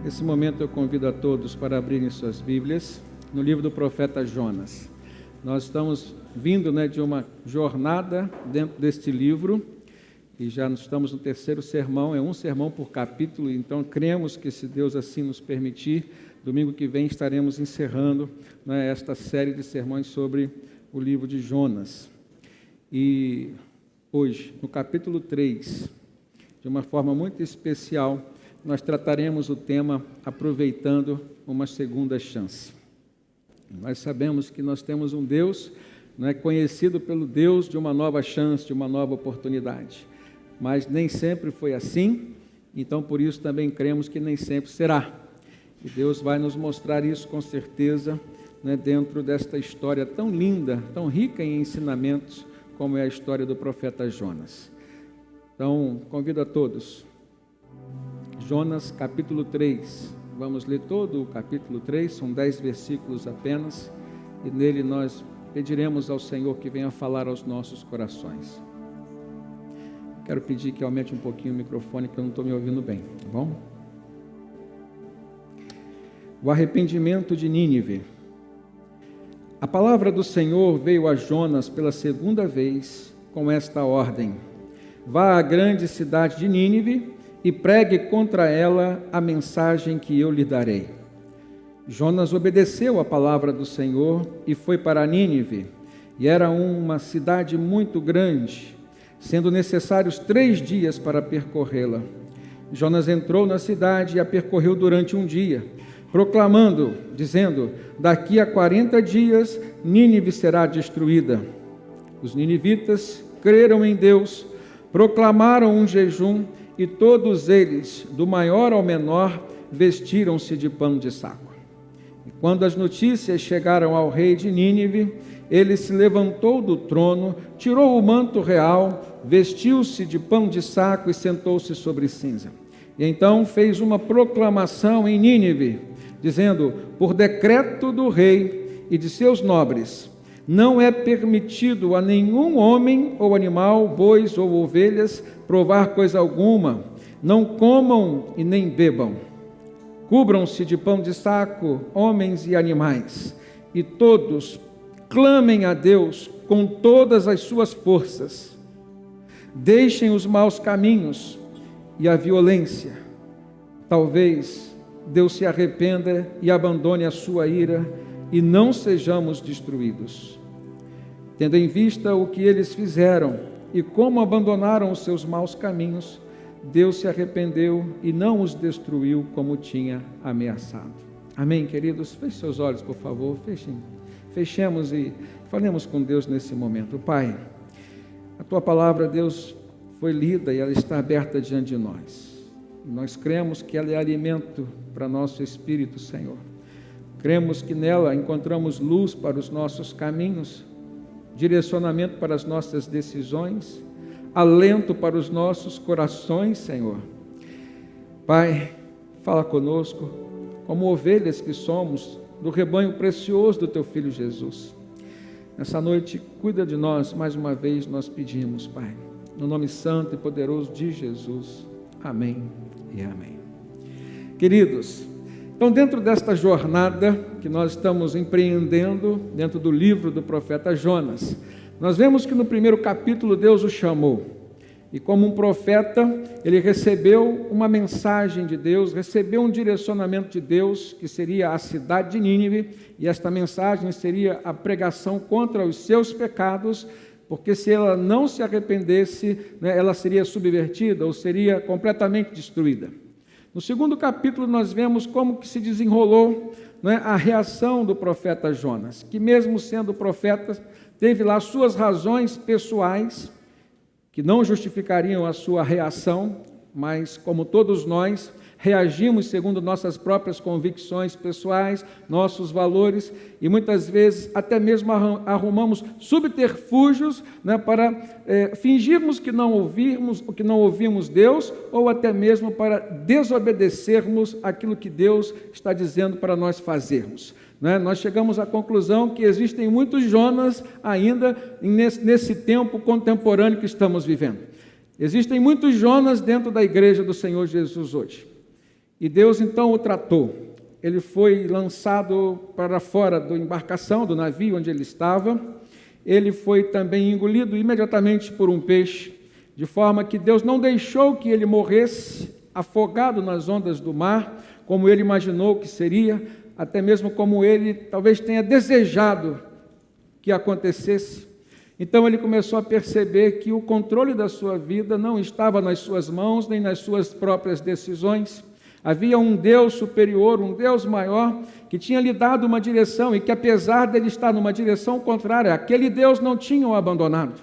Nesse momento eu convido a todos para abrirem suas Bíblias no livro do profeta Jonas. Nós estamos vindo de uma jornada dentro deste livro e já estamos no terceiro sermão, é um sermão por capítulo, então cremos que, se Deus assim nos permitir, domingo que vem estaremos encerrando esta série de sermões sobre o livro de Jonas. E hoje, no capítulo 3, de uma forma muito especial, nós trataremos o tema aproveitando uma segunda chance. Nós sabemos que nós temos um Deus conhecido pelo Deus de uma nova chance, de uma nova oportunidade. Mas nem sempre foi assim, então por isso também cremos que nem sempre será. E Deus vai nos mostrar isso com certeza, dentro desta história tão linda, tão rica em ensinamentos, como é a história do profeta Jonas. Então, convido a todos. Jonas, capítulo 3. Vamos ler todo o capítulo 3, são 10 versículos apenas, e nele nós pediremos ao Senhor que venha falar aos nossos corações. Quero pedir que aumente um pouquinho o microfone, que eu não estou me ouvindo bem, tá bom? O arrependimento de Nínive. A palavra do Senhor veio a Jonas pela segunda vez com esta ordem: vá à grande cidade de Nínive e pregue contra ela a mensagem que eu lhe darei. Jonas obedeceu a palavra do Senhor e foi para Nínive, e era uma cidade muito grande, sendo necessários 3 dias para percorrê-la. Jonas entrou na cidade e a percorreu durante um dia, proclamando, dizendo: daqui a 40 dias Nínive será destruída. Os ninivitas creram em Deus, proclamaram um jejum, e todos eles, do maior ao menor, vestiram-se de pano de saco. E quando as notícias chegaram ao rei de Nínive, ele se levantou do trono, tirou o manto real, vestiu-se de pano de saco e sentou-se sobre cinza. E então fez uma proclamação em Nínive, dizendo: por decreto do rei e de seus nobres, não é permitido a nenhum homem ou animal, bois ou ovelhas, provar coisa alguma. Não comam e nem bebam. Cubram-se de pano de saco, homens e animais, e todos clamem a Deus com todas as suas forças. Deixem os maus caminhos e a violência. Talvez Deus se arrependa e abandone a sua ira, e não sejamos destruídos. Tendo em vista o que eles fizeram e como abandonaram os seus maus caminhos, Deus se arrependeu e não os destruiu como tinha ameaçado. Amém, queridos? Feche seus olhos, por favor. Fechemos e falemos com Deus nesse momento. Pai, a Tua palavra, Deus, foi lida e ela está aberta diante de nós. Nós cremos que ela é alimento para nosso espírito, Senhor. Cremos que nela encontramos luz para os nossos caminhos, direcionamento para as nossas decisões, alento para os nossos corações, Senhor. Pai, fala conosco, como ovelhas que somos, do rebanho precioso do Teu Filho Jesus. Nessa noite, cuida de nós, mais uma vez nós pedimos, Pai, no nome santo e poderoso de Jesus. Amém e amém. Queridos, então, dentro desta jornada que nós estamos empreendendo, dentro do livro do profeta Jonas, nós vemos que no primeiro capítulo Deus o chamou, e como um profeta, ele recebeu uma mensagem de Deus, recebeu um direcionamento de Deus, que seria a cidade de Nínive, e esta mensagem seria a pregação contra os seus pecados, porque se ela não se arrependesse, ela seria subvertida ou seria completamente destruída. No segundo capítulo nós vemos como que se desenrolou a reação do profeta Jonas, que mesmo sendo profeta, teve lá suas razões pessoais, que não justificariam a sua reação, mas como todos nós, reagimos segundo nossas próprias convicções pessoais, nossos valores, e muitas vezes até mesmo arrumamos subterfúgios para fingirmos que não ouvimos Deus, ou até mesmo para desobedecermos aquilo que Deus está dizendo para nós fazermos. Nós chegamos à conclusão que existem muitos Jonas ainda nesse tempo contemporâneo que estamos vivendo. Existem muitos Jonas dentro da igreja do Senhor Jesus hoje. E Deus então o tratou. Ele foi lançado para fora da embarcação, do navio onde ele estava. Ele foi também engolido imediatamente por um peixe, de forma que Deus não deixou que ele morresse afogado nas ondas do mar, como ele imaginou que seria, até mesmo como ele talvez tenha desejado que acontecesse. Então ele começou a perceber que o controle da sua vida não estava nas suas mãos, nem nas suas próprias decisões. Havia um Deus superior, um Deus maior, que tinha lhe dado uma direção e que, apesar dele estar numa direção contrária, aquele Deus não tinha o abandonado.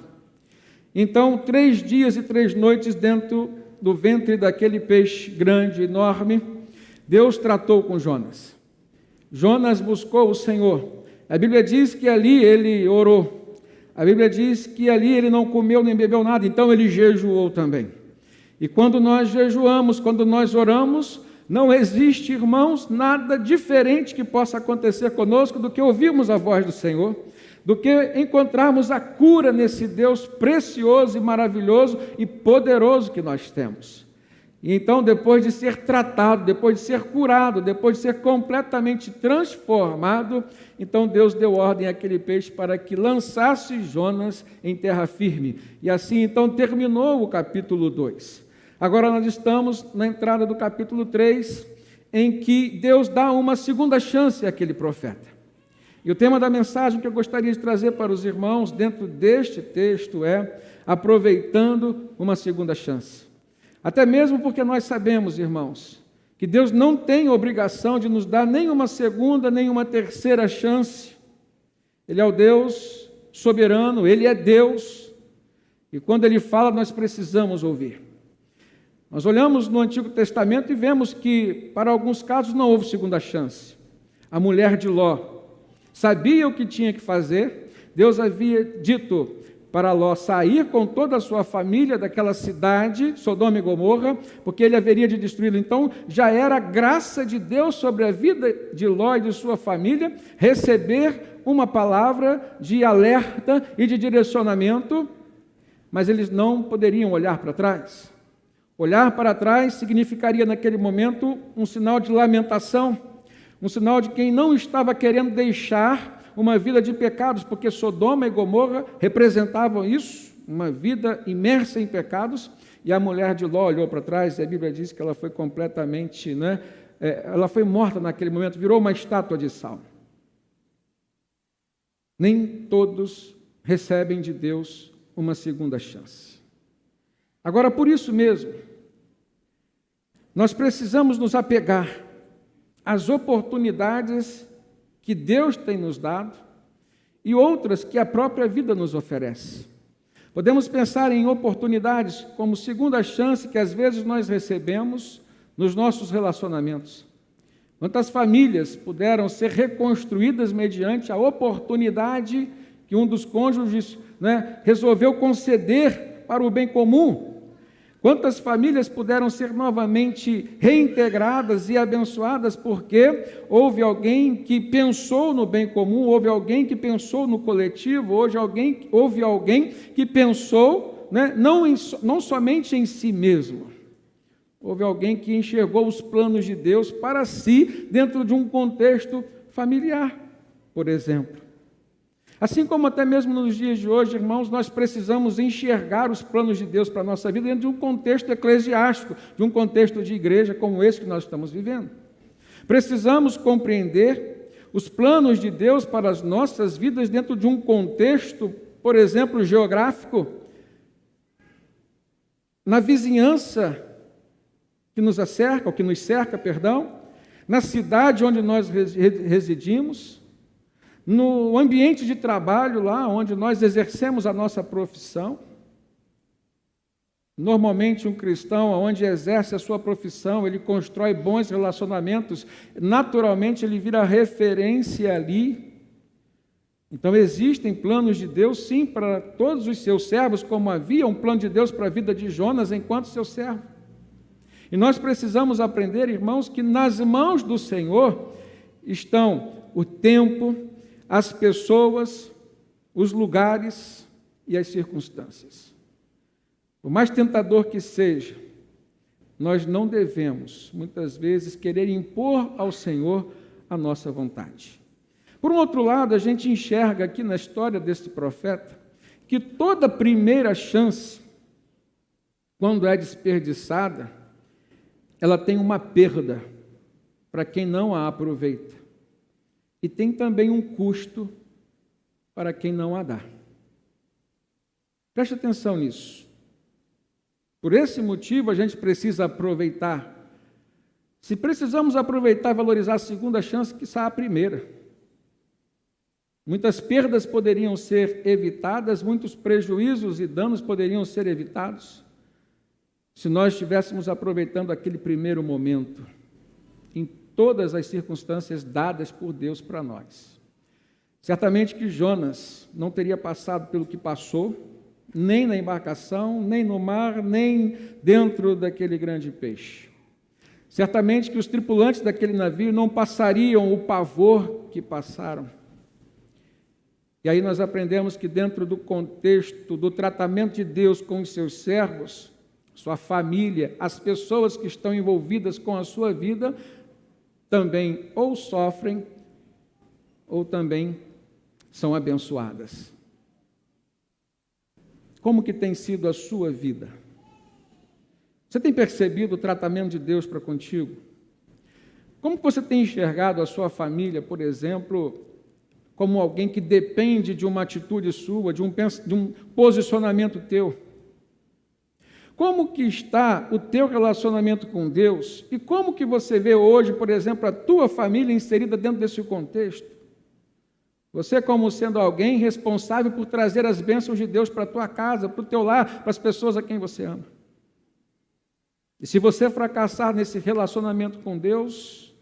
Então, 3 dias e 3 noites dentro do ventre daquele peixe grande, enorme, Deus tratou com Jonas. Jonas buscou o Senhor. A Bíblia diz que ali ele orou. A Bíblia diz que ali ele não comeu nem bebeu nada, então ele jejuou também. E quando nós jejuamos, quando nós oramos, não existe, irmãos, nada diferente que possa acontecer conosco do que ouvirmos a voz do Senhor, do que encontrarmos a cura nesse Deus precioso e maravilhoso e poderoso que nós temos. E então, depois de ser tratado, depois de ser curado, depois de ser completamente transformado, então Deus deu ordem àquele peixe para que lançasse Jonas em terra firme. E assim, então, terminou o capítulo 2. Agora nós estamos na entrada do capítulo 3, em que Deus dá uma segunda chance àquele profeta. E o tema da mensagem que eu gostaria de trazer para os irmãos dentro deste texto é aproveitando uma segunda chance. Até mesmo porque nós sabemos, irmãos, que Deus não tem obrigação de nos dar nem uma segunda, nem uma terceira chance. Ele é o Deus soberano, Ele é Deus, e quando Ele fala, nós precisamos ouvir. Nós olhamos no Antigo Testamento e vemos que, para alguns casos, não houve segunda chance. A mulher de Ló sabia o que tinha que fazer. Deus havia dito para Ló sair com toda a sua família daquela cidade, Sodoma e Gomorra, porque ele haveria de destruí-la. Então, já era graça de Deus sobre a vida de Ló e de sua família receber uma palavra de alerta e de direcionamento, mas eles não poderiam olhar para trás. Olhar para trás significaria, naquele momento, um sinal de lamentação, um sinal de quem não estava querendo deixar uma vida de pecados, porque Sodoma e Gomorra representavam isso, uma vida imersa em pecados, e a mulher de Ló olhou para trás, e a Bíblia diz que ela foi completamente, ela foi morta naquele momento, virou uma estátua de sal. Nem todos recebem de Deus uma segunda chance. Agora, por isso mesmo, nós precisamos nos apegar às oportunidades que Deus tem nos dado e outras que a própria vida nos oferece. Podemos pensar em oportunidades como segunda chance que às vezes nós recebemos nos nossos relacionamentos. Quantas famílias puderam ser reconstruídas mediante a oportunidade que um dos cônjuges resolveu conceder para o bem comum? Quantas famílias puderam ser novamente reintegradas e abençoadas porque houve alguém que pensou no bem comum, houve alguém que pensou no coletivo, houve alguém que pensou não somente em si mesmo. Houve alguém que enxergou os planos de Deus para si dentro de um contexto familiar, por exemplo. Assim como até mesmo nos dias de hoje, irmãos, nós precisamos enxergar os planos de Deus para a nossa vida dentro de um contexto eclesiástico, de um contexto de igreja como esse que nós estamos vivendo. Precisamos compreender os planos de Deus para as nossas vidas dentro de um contexto, por exemplo, geográfico, na vizinhança que nos cerca, na cidade onde nós residimos, no ambiente de trabalho lá onde nós exercemos a nossa profissão. Normalmente um cristão, onde exerce a sua profissão, ele constrói bons relacionamentos, naturalmente ele vira referência ali. Então existem planos de Deus sim para todos os seus servos, como havia um plano de Deus para a vida de Jonas enquanto seu servo. E nós precisamos aprender, irmãos, que nas mãos do Senhor estão o tempo, as pessoas, os lugares e as circunstâncias. Por mais tentador que seja, nós não devemos, muitas vezes, querer impor ao Senhor a nossa vontade. Por um outro lado, a gente enxerga aqui na história deste profeta que toda primeira chance, quando é desperdiçada, ela tem uma perda para quem não a aproveita. E tem também um custo para quem não a dá. Preste atenção nisso. Por esse motivo, a gente precisa aproveitar. Se precisamos aproveitar e valorizar a segunda chance, quiçá a primeira. Muitas perdas poderiam ser evitadas, muitos prejuízos e danos poderiam ser evitados, se nós estivéssemos aproveitando aquele primeiro momento, em todas as circunstâncias dadas por Deus para nós. Certamente que Jonas não teria passado pelo que passou, nem na embarcação, nem no mar, nem dentro daquele grande peixe. Certamente que os tripulantes daquele navio não passariam o pavor que passaram. E aí nós aprendemos que dentro do contexto do tratamento de Deus com os seus servos, sua família, as pessoas que estão envolvidas com a sua vida, também ou sofrem, ou também são abençoadas. Como que tem sido a sua vida? Você tem percebido o tratamento de Deus para contigo? Como você tem enxergado a sua família, por exemplo, como alguém que depende de uma atitude sua, de um posicionamento teu? Como que está o teu relacionamento com Deus? E como que você vê hoje, por exemplo, a tua família inserida dentro desse contexto? Você como sendo alguém responsável por trazer as bênçãos de Deus para a tua casa, para o teu lar, para as pessoas a quem você ama. E se você fracassar nesse relacionamento com Deus,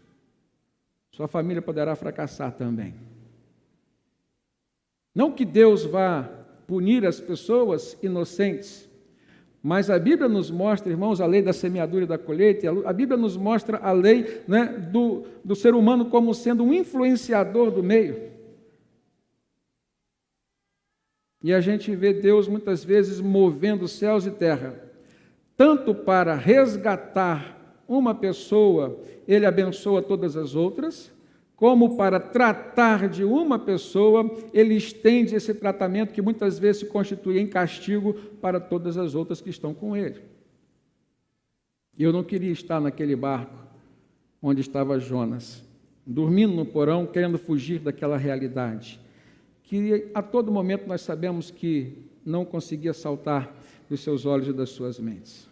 sua família poderá fracassar também. Não que Deus vá punir as pessoas inocentes, mas a Bíblia nos mostra, irmãos, a lei da semeadura e da colheita, a Bíblia nos mostra a lei, né, do ser humano como sendo um influenciador do meio. E a gente vê Deus muitas vezes movendo céus e terra, tanto para resgatar uma pessoa, Ele abençoa todas as outras, como para tratar de uma pessoa, Ele estende esse tratamento que muitas vezes se constitui em castigo para todas as outras que estão com Ele. E eu não queria estar naquele barco onde estava Jonas, dormindo no porão, querendo fugir daquela realidade, que a todo momento nós sabemos que não conseguia saltar dos seus olhos e das suas mentes.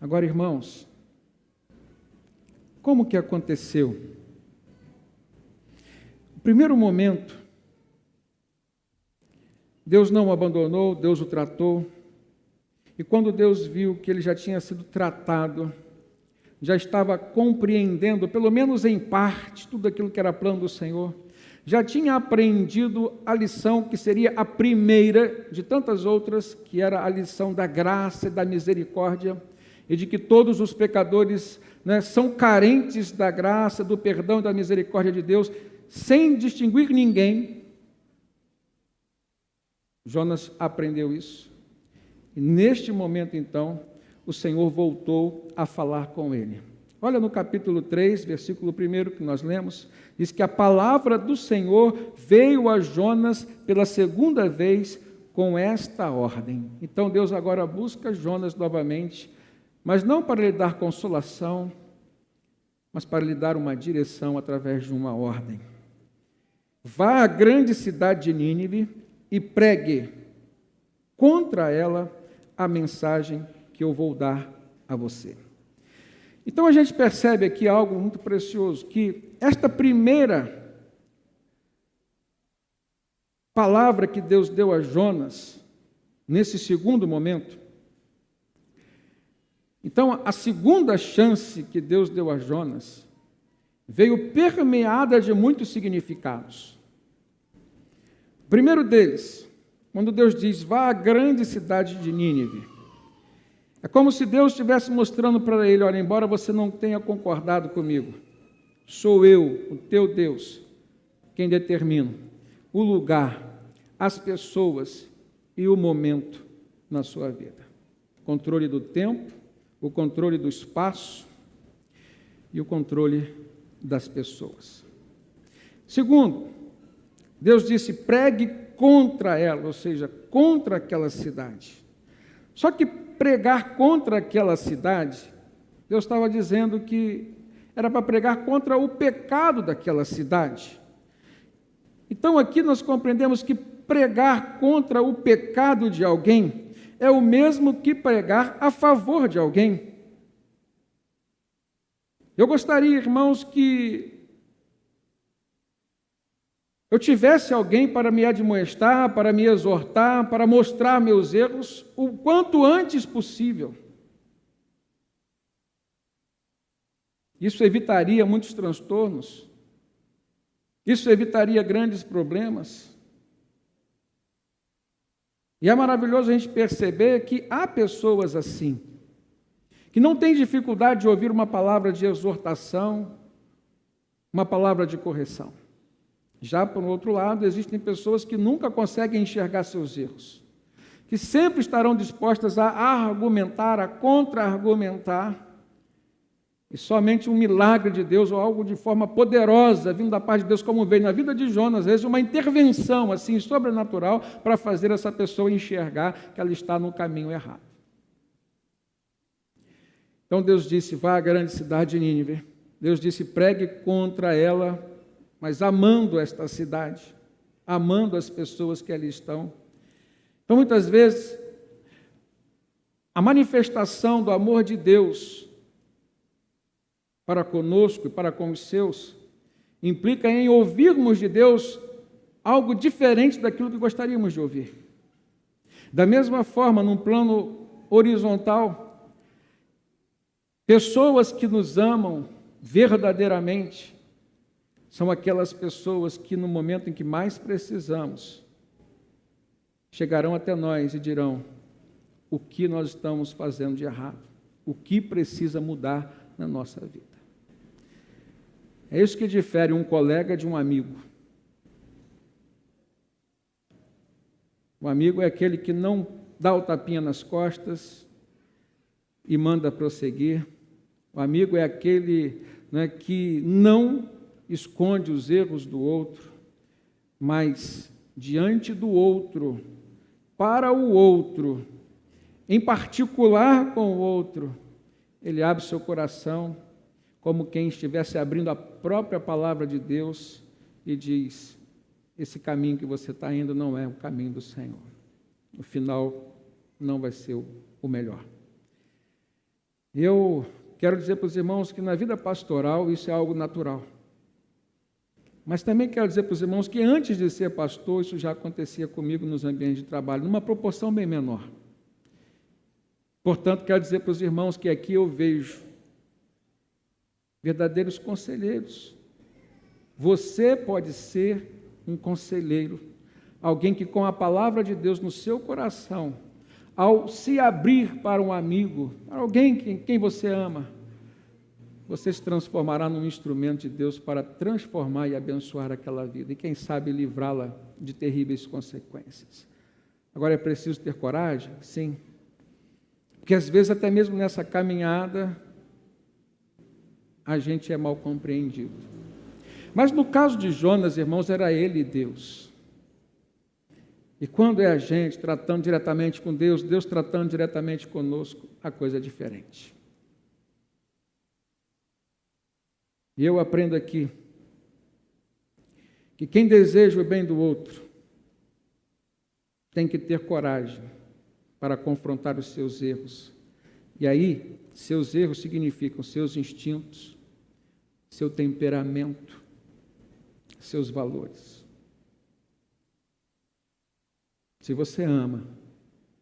Agora, irmãos, como que aconteceu? No primeiro momento, Deus não o abandonou, Deus o tratou, e quando Deus viu que ele já tinha sido tratado, já estava compreendendo, pelo menos em parte, tudo aquilo que era plano do Senhor, já tinha aprendido a lição que seria a primeira de tantas outras, que era a lição da graça e da misericórdia, e de que todos os pecadores, né, são carentes da graça, do perdão e da misericórdia de Deus, sem distinguir ninguém. Jonas aprendeu isso. E neste momento, então, o Senhor voltou a falar com ele. Olha no capítulo 3, versículo 1 que nós lemos, diz que a palavra do Senhor veio a Jonas pela segunda vez com esta ordem. Então Deus agora busca Jonas novamente, mas não para lhe dar consolação, mas para lhe dar uma direção através de uma ordem. Vá à grande cidade de Nínive e pregue contra ela a mensagem que eu vou dar a você. Então a gente percebe aqui algo muito precioso, que esta primeira palavra que Deus deu a Jonas, nesse segundo momento, então a segunda chance que Deus deu a Jonas, veio permeada de muitos significados. O primeiro deles, quando Deus diz, vá à grande cidade de Nínive, é como se Deus estivesse mostrando para ele, olha, embora você não tenha concordado comigo, sou eu, o teu Deus, quem determina o lugar, as pessoas e o momento na sua vida. Controle do tempo, o controle do espaço e o controle das pessoas. Segundo, Deus disse: pregue contra ela, ou seja, contra aquela cidade. Só que pregar contra aquela cidade, Deus estava dizendo que era para pregar contra o pecado daquela cidade. Então aqui nós compreendemos que pregar contra o pecado de alguém é o mesmo que pregar a favor de alguém. Eu gostaria, irmãos, que eu tivesse alguém para me admoestar, para me exortar, para mostrar meus erros o quanto antes possível. Isso evitaria muitos transtornos. Isso evitaria grandes problemas. E é maravilhoso a gente perceber que há pessoas assim, que não têm dificuldade de ouvir uma palavra de exortação, uma palavra de correção. Já, por outro lado, existem pessoas que nunca conseguem enxergar seus erros, que sempre estarão dispostas a argumentar, a contra-argumentar, e somente um milagre de Deus, ou algo de forma poderosa, vindo da parte de Deus, como veio na vida de Jonas, às vezes uma intervenção assim sobrenatural, para fazer essa pessoa enxergar que ela está no caminho errado. Então Deus disse: vá à grande cidade de Nínive. Deus disse: pregue contra ela, mas amando esta cidade, amando as pessoas que ali estão. Então, muitas vezes, a manifestação do amor de Deus para conosco e para com os seus implica em ouvirmos de Deus algo diferente daquilo que gostaríamos de ouvir. Da mesma forma, num plano horizontal, pessoas que nos amam verdadeiramente são aquelas pessoas que, no momento em que mais precisamos, chegarão até nós e dirão o que nós estamos fazendo de errado, o que precisa mudar na nossa vida. É isso que difere um colega de um amigo. O amigo é aquele que não dá o tapinha nas costas e manda prosseguir. O amigo é aquele, que não esconde os erros do outro, mas diante do outro, para o outro, em particular com o outro, ele abre seu coração como quem estivesse abrindo a própria palavra de Deus e diz: esse caminho que você está indo não é o caminho do Senhor. No final, não vai ser o melhor. Eu quero dizer para os irmãos que na vida pastoral isso é algo natural. Mas também quero dizer para os irmãos que antes de ser pastor, isso já acontecia comigo nos ambientes de trabalho, numa proporção bem menor. Portanto, quero dizer para os irmãos que aqui eu vejo verdadeiros conselheiros. Você pode ser um conselheiro, alguém que com a palavra de Deus no seu coração, ao se abrir para um amigo, para alguém quem você ama, você se transformará num instrumento de Deus para transformar e abençoar aquela vida, e quem sabe livrá-la de terríveis consequências. Agora, é preciso ter coragem? Sim. Porque às vezes até mesmo nessa caminhada, a gente é mal compreendido. Mas no caso de Jonas, irmãos, era ele Deus. E quando é a gente tratando diretamente com Deus, Deus tratando diretamente conosco, a coisa é diferente. E eu aprendo aqui que quem deseja o bem do outro tem que ter coragem para confrontar os seus erros. E aí, seus erros significam seus instintos, seu temperamento, seus valores. Se você ama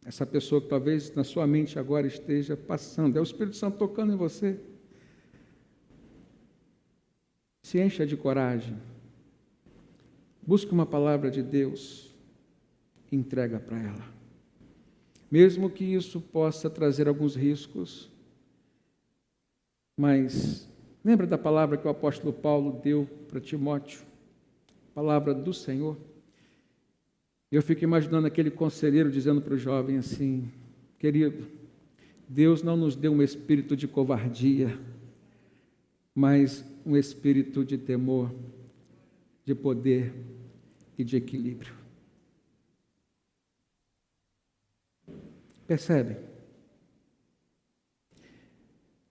essa pessoa que talvez na sua mente agora esteja passando, é o Espírito Santo tocando em você, se encha de coragem, busque uma palavra de Deus, entrega para ela. Mesmo que isso possa trazer alguns riscos, mas lembra da palavra que o apóstolo Paulo deu para Timóteo? Palavra do Senhor. Eu fico imaginando aquele conselheiro dizendo para o jovem assim: querido, Deus não nos deu um espírito de covardia, mas um espírito de temor, de poder e de equilíbrio. Percebe?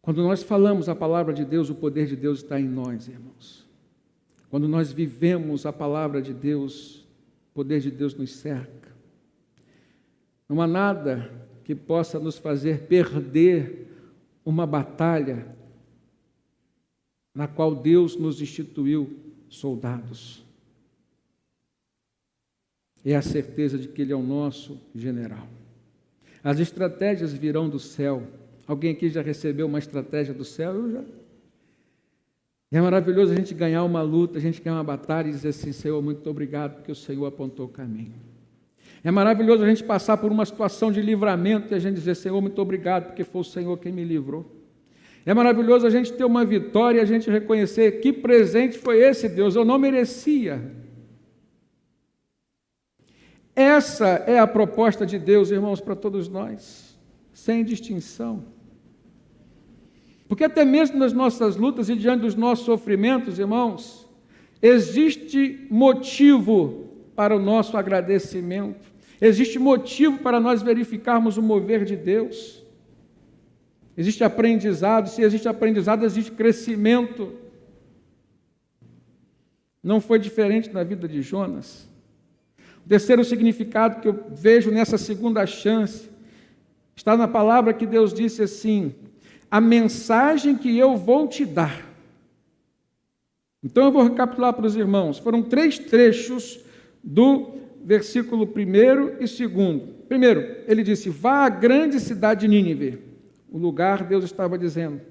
Quando nós falamos a palavra de Deus, o poder de Deus está em nós, irmãos. Quando nós vivemos a palavra de Deus, o poder de Deus nos cerca. Não há nada que possa nos fazer perder uma batalha na qual Deus nos instituiu soldados. É a certeza de que Ele é o nosso general. As estratégias virão do céu. Alguém aqui já recebeu uma estratégia do céu? Eu já. É maravilhoso a gente ganhar uma luta, a gente ganhar uma batalha e dizer assim: Senhor, muito obrigado, porque o Senhor apontou o caminho. É maravilhoso a gente passar por uma situação de livramento e a gente dizer: Senhor, muito obrigado, porque foi o Senhor quem me livrou. É maravilhoso a gente ter uma vitória e a gente reconhecer que presente foi esse, Deus, eu não merecia. Essa é a proposta de Deus, irmãos, para todos nós, sem distinção. Porque até mesmo nas nossas lutas e diante dos nossos sofrimentos, irmãos, existe motivo para o nosso agradecimento, existe motivo para nós verificarmos o mover de Deus. Existe aprendizado, se existe aprendizado, existe crescimento. Não foi diferente na vida de Jonas. O terceiro significado que eu vejo nessa segunda chance está na palavra que Deus disse assim: a mensagem que eu vou te dar. Então eu vou recapitular para os irmãos. Foram 3 trechos do versículo 1 e 2. Primeiro, ele disse: vá à grande cidade de Nínive. O lugar, Deus estava dizendo.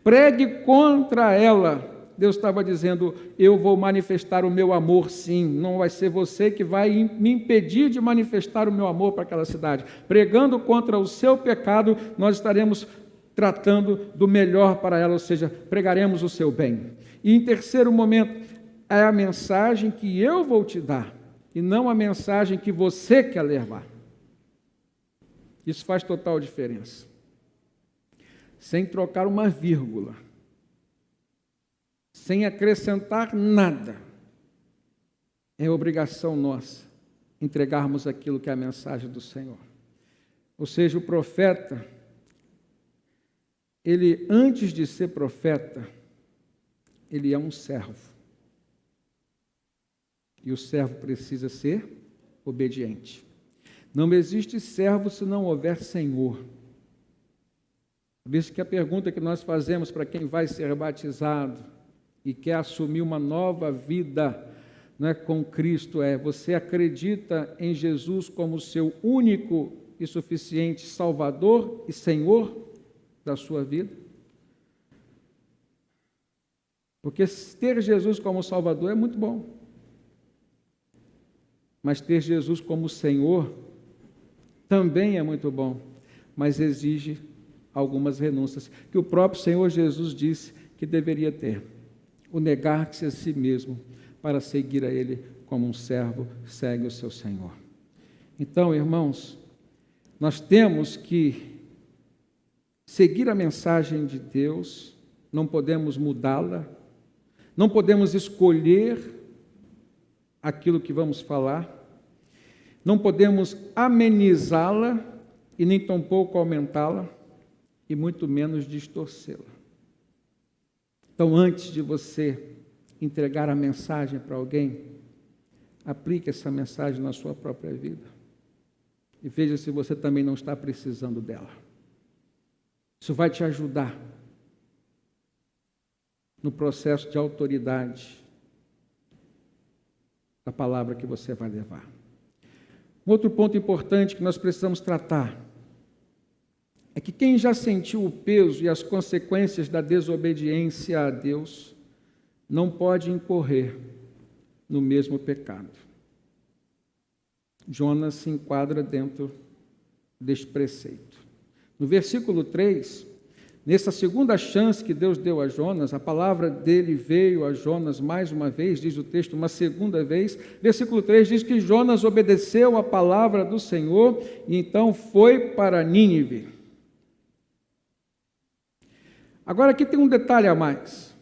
Pregue contra ela. Deus estava dizendo: eu vou manifestar o meu amor, sim. Não vai ser você que vai me impedir de manifestar o meu amor para aquela cidade. Pregando contra o seu pecado, nós estaremos tratando do melhor para ela, ou seja, pregaremos o seu bem. E em terceiro momento, é a mensagem que eu vou te dar, e não a mensagem que você quer levar. Isso faz total diferença. Sem trocar uma vírgula, sem acrescentar nada, é obrigação nossa entregarmos aquilo que é a mensagem do Senhor. Ou seja, o profeta, ele, antes de ser profeta, ele é um servo. E o servo precisa ser obediente. Não existe servo se não houver senhor. Por isso que a pergunta que nós fazemos para quem vai ser batizado e quer assumir uma nova vida, né, com Cristo é: você acredita em Jesus como seu único e suficiente Salvador e Senhor da sua vida? Porque ter Jesus como Salvador é muito bom, mas ter Jesus como Senhor também é muito bom, mas exige algumas renúncias, que o próprio Senhor Jesus disse que deveria ter: o negar-se a si mesmo para seguir a Ele como um servo segue o seu Senhor. Então, irmãos, nós temos que seguir a mensagem de Deus, não podemos mudá-la, não podemos escolher aquilo que vamos falar, não podemos amenizá-la e nem tampouco aumentá-la, e muito menos distorcê-la. Então, antes de você entregar a mensagem para alguém, aplique essa mensagem na sua própria vida e veja se você também não está precisando dela. Isso vai te ajudar no processo de autoridade da palavra que você vai levar. Um outro ponto importante que nós precisamos tratar é que quem já sentiu o peso e as consequências da desobediência a Deus não pode incorrer no mesmo pecado. Jonas se enquadra dentro deste preceito. No versículo 3, nessa segunda chance que Deus deu a Jonas, a palavra dele veio a Jonas mais uma vez, diz o texto, uma segunda vez. Versículo 3 diz que Jonas obedeceu a palavra do Senhor e então foi para Nínive. Agora aqui tem um detalhe a mais.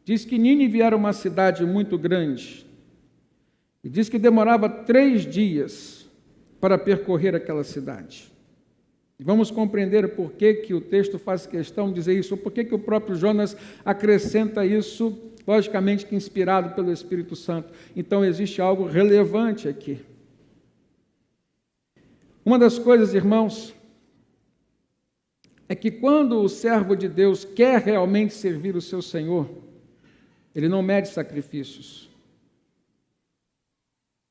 Diz que Nínive era uma cidade muito grande. E diz que demorava 3 dias para percorrer aquela cidade. E vamos compreender por que o texto faz questão de dizer isso, ou por que o próprio Jonas acrescenta isso, logicamente que inspirado pelo Espírito Santo. Então existe algo relevante aqui. Uma das coisas, irmãos, é que quando o servo de Deus quer realmente servir o seu Senhor, ele não mede sacrifícios.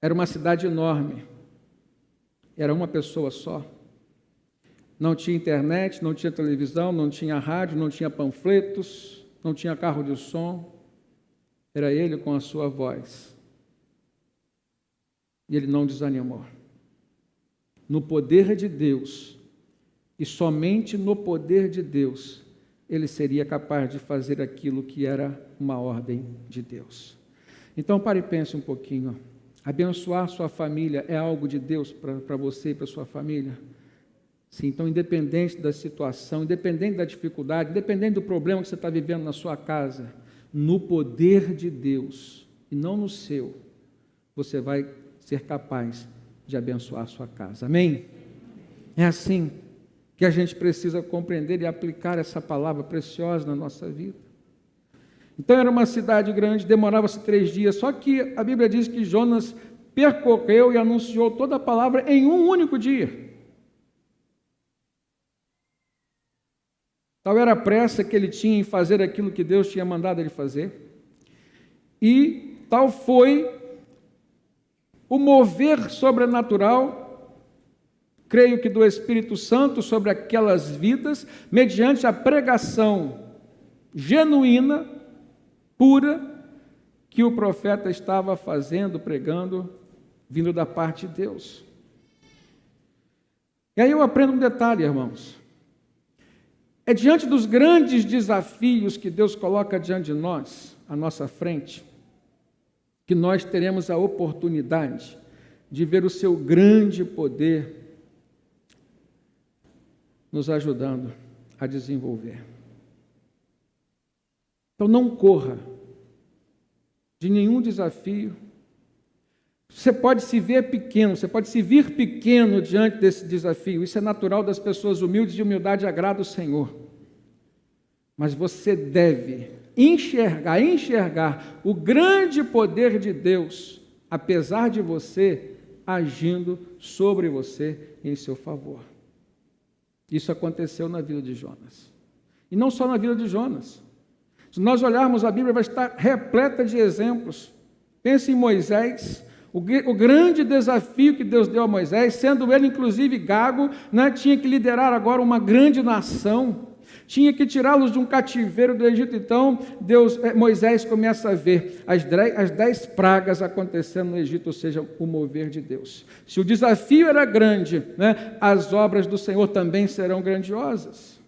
Era uma cidade enorme, era uma pessoa só. Não tinha internet, não tinha televisão, não tinha rádio, não tinha panfletos, não tinha carro de som. Era ele com a sua voz. E ele não desanimou. No poder de Deus, e somente no poder de Deus, ele seria capaz de fazer aquilo que era uma ordem de Deus. Então, pare e pense um pouquinho. Abençoar sua família é algo de Deus para você e para sua família? Sim, então, independente da situação, independente da dificuldade, independente do problema que você está vivendo na sua casa, no poder de Deus, e não no seu, você vai ser capaz de abençoar a sua casa. Amém? É assim que a gente precisa compreender e aplicar essa palavra preciosa na nossa vida. Então era uma cidade grande, demorava-se 3 dias, só que a Bíblia diz que Jonas percorreu e anunciou toda a palavra em um único dia. Tal era a pressa que ele tinha em fazer aquilo que Deus tinha mandado ele fazer, e tal foi o mover sobrenatural, creio que do Espírito Santo, sobre aquelas vidas, mediante a pregação genuína, pura, que o profeta estava fazendo, pregando, vindo da parte de Deus. E aí eu aprendo um detalhe, irmãos. É diante dos grandes desafios que Deus coloca diante de nós, à nossa frente, que nós teremos a oportunidade de ver o seu grande poder nos ajudando a desenvolver. Então não corra de nenhum desafio. Você pode se ver pequeno, você pode se vir pequeno diante desse desafio. Isso é natural das pessoas humildes, e humildade agrada o Senhor. Mas você deve enxergar o grande poder de Deus, apesar de você, agindo sobre você em seu favor. Isso aconteceu na vida de Jonas. E não só na vida de Jonas. Se nós olharmos, a Bíblia vai estar repleta de exemplos. Pense em Moisés, o grande desafio que Deus deu a Moisés, sendo ele inclusive gago, né, tinha que liderar agora uma grande nação, tinha que tirá-los de um cativeiro do Egito. Então, Moisés começa a ver as 10 pragas acontecendo no Egito, ou seja, o mover de Deus. Se o desafio era grande, né, as obras do Senhor também serão grandiosas.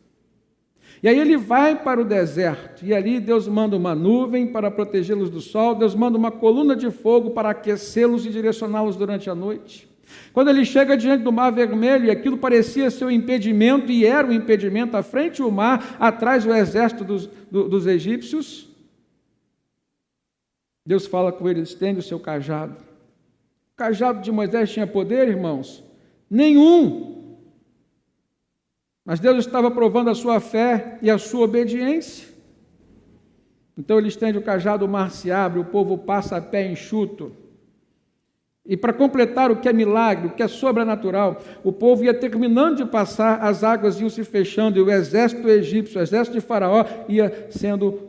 E aí ele vai para o deserto, e ali Deus manda uma nuvem para protegê-los do sol, Deus manda uma coluna de fogo para aquecê-los e direcioná-los durante a noite. Quando ele chega diante do Mar Vermelho, e aquilo parecia ser um impedimento, e era um impedimento, à frente o mar, atrás o exército dos egípcios, Deus fala com ele: estende o seu cajado. O cajado de Moisés tinha poder, irmãos? Nenhum. Mas Deus estava provando a sua fé e a sua obediência. Então ele estende o cajado, o mar se abre, o povo passa a pé enxuto. E para completar o que é milagre, o que é sobrenatural, o povo ia terminando de passar, as águas iam se fechando, e o exército egípcio, o exército de Faraó, ia sendo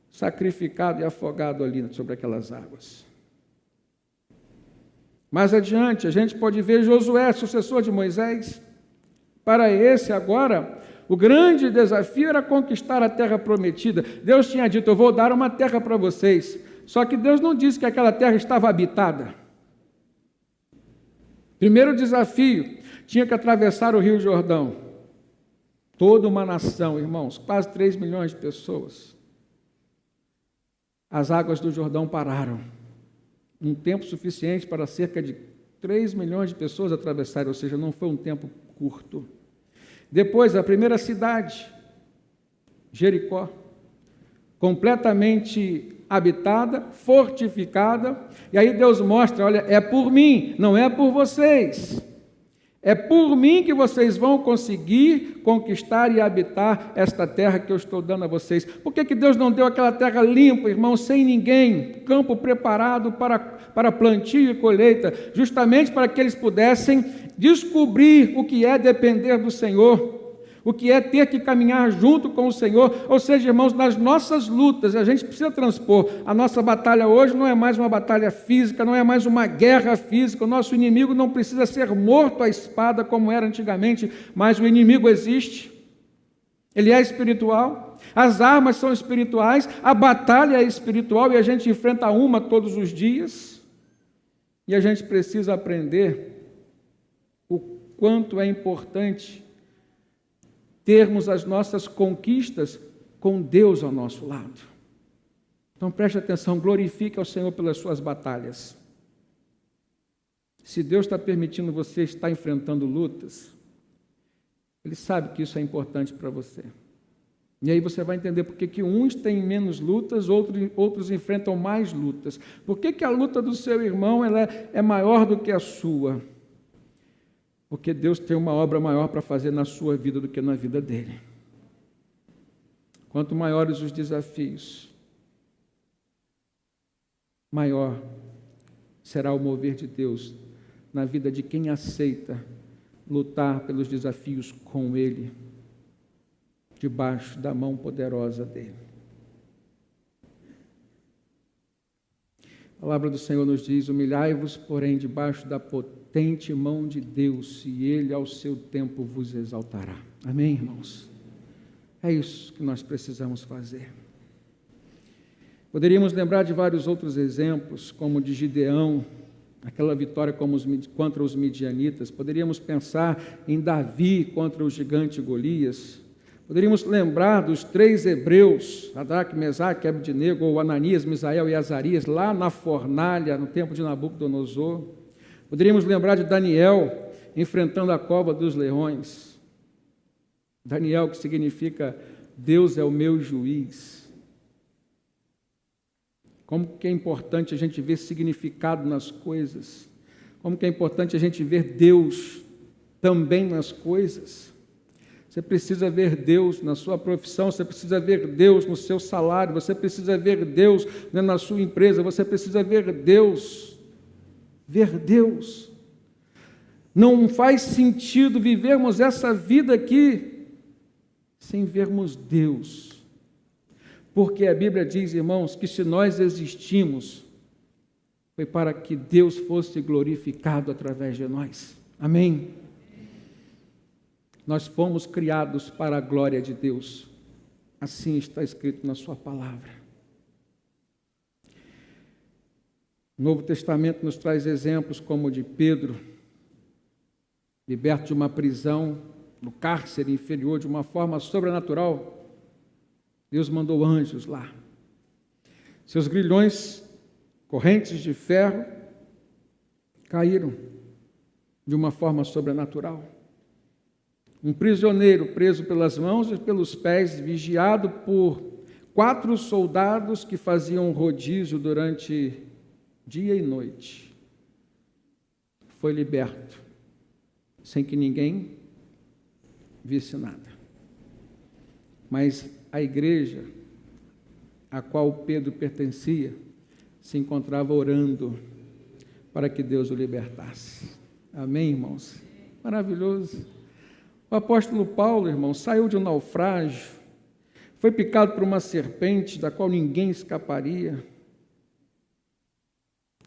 sacrificado e afogado ali sobre aquelas águas. Mais adiante, a gente pode ver Josué, sucessor de Moisés. Para esse agora, o grande desafio era conquistar a terra prometida. Deus tinha dito: eu vou dar uma terra para vocês. Só que Deus não disse que aquela terra estava habitada. Primeiro desafio, tinha que atravessar o Rio Jordão. Toda uma nação, irmãos, quase 3 milhões de pessoas. As águas do Jordão pararam. Um tempo suficiente para cerca de 3 milhões de pessoas atravessarem, ou seja, não foi um tempo curto. Depois, a primeira cidade, Jericó, completamente habitada, fortificada, e aí Deus mostra, olha, é por mim, não é por vocês. É por mim que vocês vão conseguir conquistar e habitar esta terra que eu estou dando a vocês. Por que Deus não deu aquela terra limpa, irmão, sem ninguém, campo preparado para plantio e colheita, justamente para que eles pudessem descobrir o que é depender do Senhor, o que é ter que caminhar junto com o Senhor. Ou seja, irmãos, nas nossas lutas, a gente precisa transpor. A nossa batalha hoje não é mais uma batalha física, não é mais uma guerra física. O nosso inimigo não precisa ser morto à espada como era antigamente, mas o inimigo existe. Ele é espiritual, as armas são espirituais, a batalha é espiritual e a gente enfrenta uma todos os dias. E a gente precisa aprender o quanto é importante termos as nossas conquistas com Deus ao nosso lado. Então preste atenção, glorifique ao Senhor pelas suas batalhas. Se Deus está permitindo você estar enfrentando lutas, Ele sabe que isso é importante para você. E aí você vai entender por que uns têm menos lutas, outros enfrentam mais lutas. Por que a luta do seu irmão ela é maior do que a sua? Porque Deus tem uma obra maior para fazer na sua vida do que na vida dele. Quanto maiores os desafios, maior será o mover de Deus na vida de quem aceita lutar pelos desafios com Ele, debaixo da mão poderosa dele. A palavra do Senhor nos diz: humilhai-vos, porém, debaixo da potente mão de Deus, e Ele ao seu tempo vos exaltará. Amém, irmãos? É isso que nós precisamos fazer. Poderíamos lembrar de vários outros exemplos, como de Gideão, aquela vitória contra os midianitas. Poderíamos pensar em Davi contra o gigante Golias. Poderíamos lembrar dos 3 hebreus, Sadraque, Mesaque, Abednego, ou Ananias, Misael e Azarias, lá na fornalha, no tempo de Nabucodonosor. Poderíamos lembrar de Daniel, enfrentando a cova dos leões. Daniel, que significa Deus é o meu juiz. Como que é importante a gente ver significado nas coisas. Como que é importante a gente ver Deus também nas coisas. Você precisa ver Deus na sua profissão, você precisa ver Deus no seu salário, você precisa ver Deus na sua empresa, você precisa ver Deus. Ver Deus. Não faz sentido vivermos essa vida aqui sem vermos Deus. Porque a Bíblia diz, irmãos, que se nós existimos, foi para que Deus fosse glorificado através de nós. Amém? Nós fomos criados para a glória de Deus. Assim está escrito na sua palavra. O Novo Testamento nos traz exemplos como o de Pedro, liberto de uma prisão, no cárcere inferior, de uma forma sobrenatural. Deus mandou anjos lá. Seus grilhões, correntes de ferro, caíram de uma forma sobrenatural. Um prisioneiro preso pelas mãos e pelos pés, vigiado por 4 soldados que faziam rodízio durante dia e noite, foi liberto, sem que ninguém visse nada. Mas a igreja a qual Pedro pertencia se encontrava orando para que Deus o libertasse. Amém, irmãos? Maravilhoso. O apóstolo Paulo, irmão, saiu de um naufrágio, foi picado por uma serpente da qual ninguém escaparia,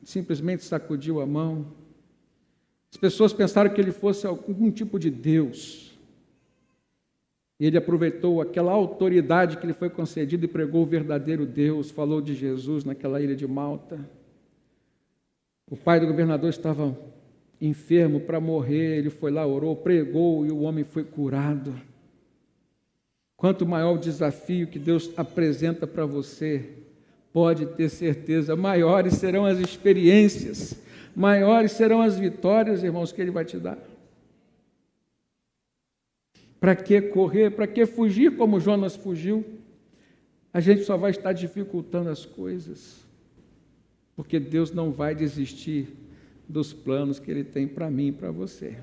simplesmente sacudiu a mão. As pessoas pensaram que ele fosse algum tipo de Deus. E ele aproveitou aquela autoridade que lhe foi concedida e pregou o verdadeiro Deus, falou de Jesus naquela ilha de Malta. O pai do governador estava enfermo para morrer, ele foi lá, orou, pregou e o homem foi curado. Quanto maior o desafio que Deus apresenta para você, pode ter certeza, maiores serão as experiências, maiores serão as vitórias, irmãos, que Ele vai te dar. Para que correr? Para que fugir como Jonas fugiu? a gente só vai estar dificultando as coisas, porque Deus não vai desistir dos planos que Ele tem para mim e para você.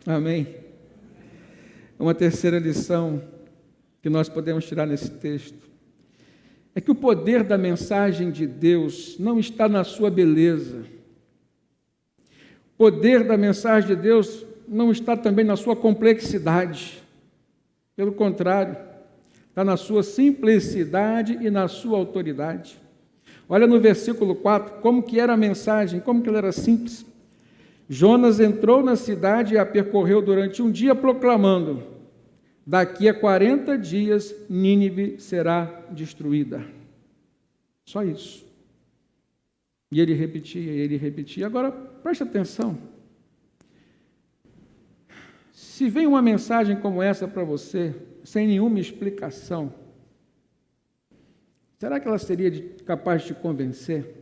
Amém? Uma terceira lição que nós podemos tirar nesse texto é que o poder da mensagem de Deus não está na sua beleza. O poder da mensagem de Deus não está também na sua complexidade. Pelo contrário, está na sua simplicidade e na sua autoridade. Olha no versículo 4, como que era a mensagem, como que ela era simples. Jonas entrou na cidade e a percorreu durante um dia, proclamando: daqui a 40 dias Nínive será destruída. Só isso. E ele repetia. Agora, preste atenção. Se vem uma mensagem como essa para você, sem nenhuma explicação, será que ela seria capaz de te convencer?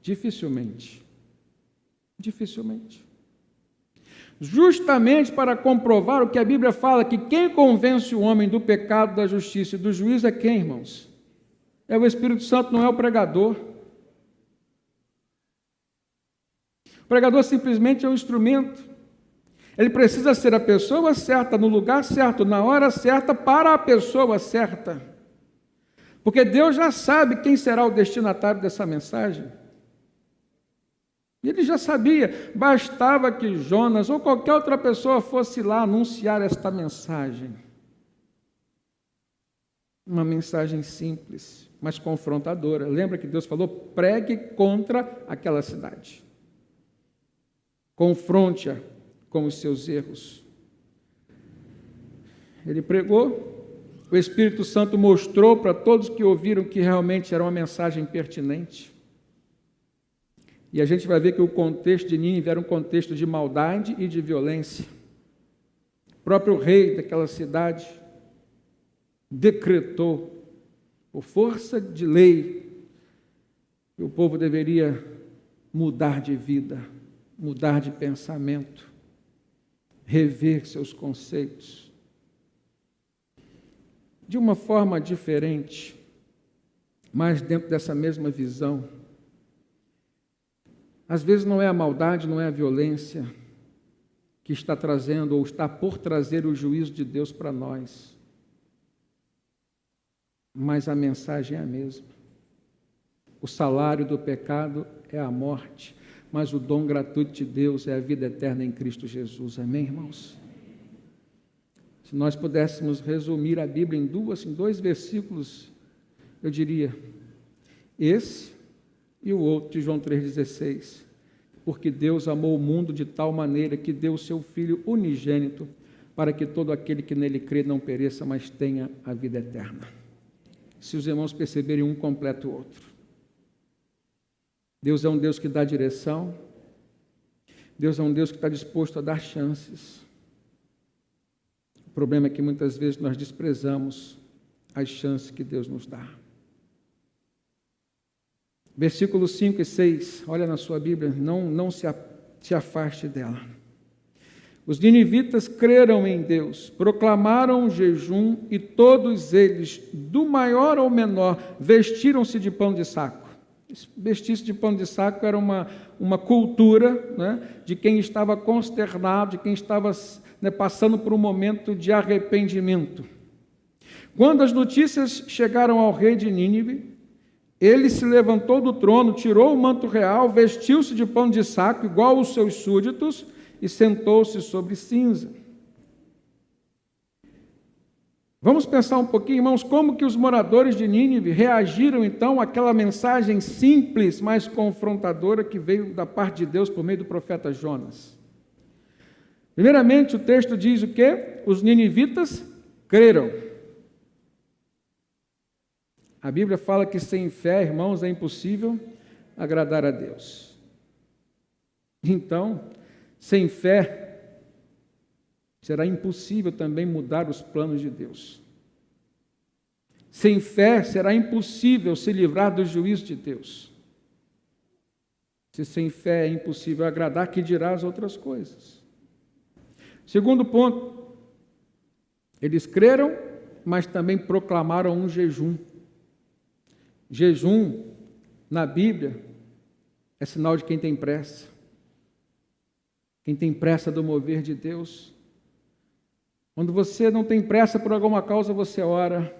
Dificilmente. Dificilmente. Justamente para comprovar o que a Bíblia fala, que quem convence o homem do pecado, da justiça e do juízo é quem, irmãos? É o Espírito Santo, não é o pregador. O pregador simplesmente é um instrumento. Ele precisa ser a pessoa certa, no lugar certo, na hora certa, para a pessoa certa. Porque Deus já sabe quem será o destinatário dessa mensagem. Ele já sabia, bastava que Jonas ou qualquer outra pessoa fosse lá anunciar esta mensagem. Uma mensagem simples, mas confrontadora. Lembra que Deus falou, pregue contra aquela cidade. Confronte-a com os seus erros. Ele pregou, o Espírito Santo mostrou para todos que ouviram que realmente era uma mensagem pertinente. E a gente vai ver que o contexto de Nínive era um contexto de maldade e de violência. O próprio rei daquela cidade decretou, por força de lei, que o povo deveria mudar de vida, mudar de pensamento, rever seus conceitos. De uma forma diferente, mas dentro dessa mesma visão. Às vezes não é a maldade, não é a violência que está trazendo ou está por trazer o juízo de Deus para nós. Mas a mensagem é a mesma. O salário do pecado é a morte, mas o dom gratuito de Deus é a vida eterna em Cristo Jesus. Amém, irmãos? Se nós pudéssemos resumir a Bíblia em dois versículos, eu diria, esse e o outro de João 3,16, porque Deus amou o mundo de tal maneira que deu o seu Filho unigênito, para que todo aquele que nele crê não pereça, mas tenha a vida eterna. Se os irmãos perceberem, um completa o outro. Deus é um Deus que dá direção, Deus é um Deus que está disposto a dar chances. O problema é que muitas vezes nós desprezamos as chances que Deus nos dá. Versículos 5 e 6, olha na sua Bíblia, não se afaste dela. Os ninivitas creram em Deus, proclamaram um jejum e todos eles, do maior ao menor, vestiram-se de pano de saco. Vestir-se de pano de saco era uma cultura, né, de quem estava consternado, de quem estava, né, passando por um momento de arrependimento. Quando as notícias chegaram ao rei de Nínive, ele se levantou do trono, tirou o manto real, vestiu-se de pano de saco, igual aos seus súditos, e sentou-se sobre cinza. Vamos pensar um pouquinho, irmãos, como que os moradores de Nínive reagiram, então, àquela mensagem simples, mas confrontadora, que veio da parte de Deus por meio do profeta Jonas. Primeiramente, o texto diz o quê? Os ninivitas creram. A Bíblia fala que sem fé, irmãos, é impossível agradar a Deus. Então, sem fé, será impossível também mudar os planos de Deus. Sem fé, será impossível se livrar do juízo de Deus. Se sem fé é impossível agradar, que dirá as outras coisas? Segundo ponto, eles creram, mas também proclamaram um jejum. Jejum, na Bíblia, é sinal de quem tem pressa. Quem tem pressa do mover de Deus. Quando você não tem pressa por alguma causa, você ora,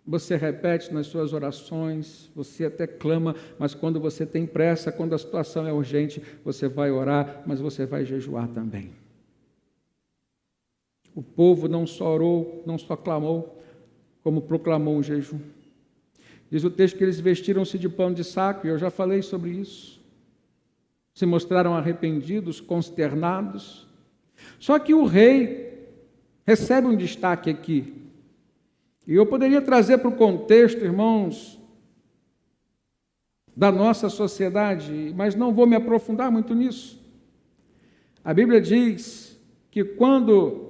você repete nas suas orações, você até clama, mas quando você tem pressa, quando a situação é urgente, você vai orar, mas você vai jejuar também. O povo não só orou, não só clamou, como proclamou um jejum. Diz o texto que eles vestiram-se de pano de saco, e eu já falei sobre isso. Se mostraram arrependidos, consternados. Só que o rei recebe um destaque aqui. E eu poderia trazer para o contexto, irmãos, da nossa sociedade, mas não vou me aprofundar muito nisso. A Bíblia diz que quando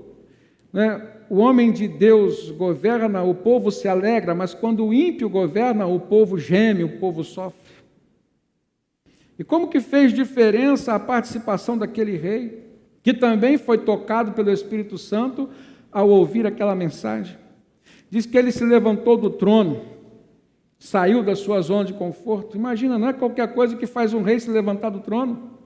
o homem de Deus governa, o povo se alegra, mas quando o ímpio governa, o povo geme, o povo sofre. E como que fez diferença a participação daquele rei, que também foi tocado pelo Espírito Santo ao ouvir aquela mensagem? Diz que ele se levantou do trono, saiu da sua zona de conforto. Imagina, não é qualquer coisa que faz um rei se levantar do trono.